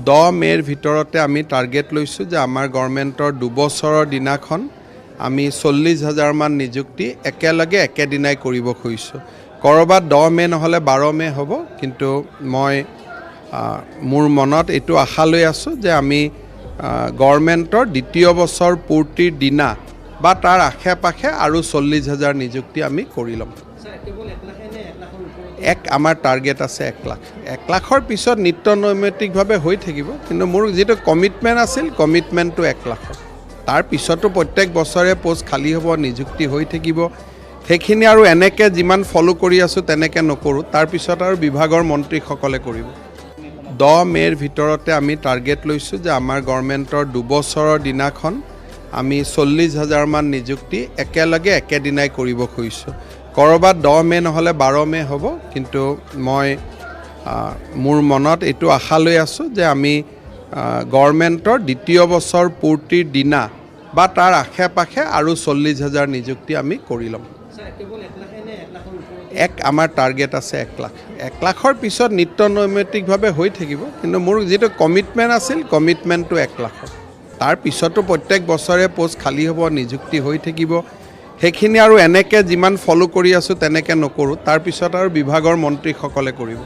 10 মে'ৰ ভিতৰতে আমি টাৰ্গেট লৈছোঁ যে আমাৰ গভৰ্ণমেণ্টৰ 2 বছৰৰ দিনাখন আমি 40,000 মান নিযুক্তি একেলগে একেদিনাই কৰিব খুজিছোঁ। কৰবাত 10 মে' নহ'লে 12 মে' হ'ব, কিন্তু মই মোৰ মনত এইটো আশা লৈ আছোঁ যে আমি গভৰ্ণমেণ্টৰ দ্বিতীয় বছৰ পূৰ্তিৰ দিনা বা তাৰ আশে পাশে আৰু 40,000 নিযুক্তি আমি কৰি ল'ম। আমাৰ টাৰ্গেট আছে 1 লাখ। 1 লাখৰ পিছত নিত্য নৈমিত্তিকভাৱে হৈ থাকিব, কিন্তু মোৰ যিটো কমিটমেণ্ট আছিল কমিটমেণ্টটো 1 লাখৰ। তাৰ পিছতো প্ৰত্যেক বছৰে পোষ্ট খালী হ'ব, নিযুক্তি হৈ থাকিব। সেইখিনি আৰু এনেকৈ যিমান ফ'ল' কৰি আছোঁ তেনেকৈ নকৰোঁ, তাৰপিছত আৰু বিভাগৰ মন্ত্ৰীসকলে কৰিব। 10 মে'ৰ ভিতৰতে আমি টাৰ্গেট লৈছোঁ যে আমাৰ গভৰ্ণমেণ্টৰ 2 বছৰৰ দিনাখন আমি 40,000 মান নিযুক্তি একেলগে একেদিনাই কৰিব খুজিছোঁ। কৰবাত 10 মে' নহ'লে 12 মে' হ'ব, কিন্তু মই মোৰ মনত এইটো আশা লৈ আছোঁ যে আমি গভৰ্ণমেণ্টৰ দ্বিতীয় বছৰ পূৰ্তিৰ দিনা বা তাৰ আশে পাশে আৰু 40,000 নিযুক্তি আমি কৰি ল'ম। আমাৰ টাৰ্গেট আছে 1 লাখ। 1 লাখৰ পিছত নিত্য নৈমিত্তিকভাৱে হৈ থাকিব, কিন্তু মোৰ যিটো কমিটমেণ্ট আছিল কমিটমেণ্টটো 1 লাখৰ। তাৰ পিছতো প্ৰত্যেক বছৰে পোষ্ট খালী হ'ব, নিযুক্তি হৈ থাকিব। সেইখিনি আৰু এনেকৈ যিমান ফ'ল' কৰি আছোঁ তেনেকৈ নকৰোঁ, তাৰপিছত আৰু বিভাগৰ মন্ত্ৰীসকলে কৰিব।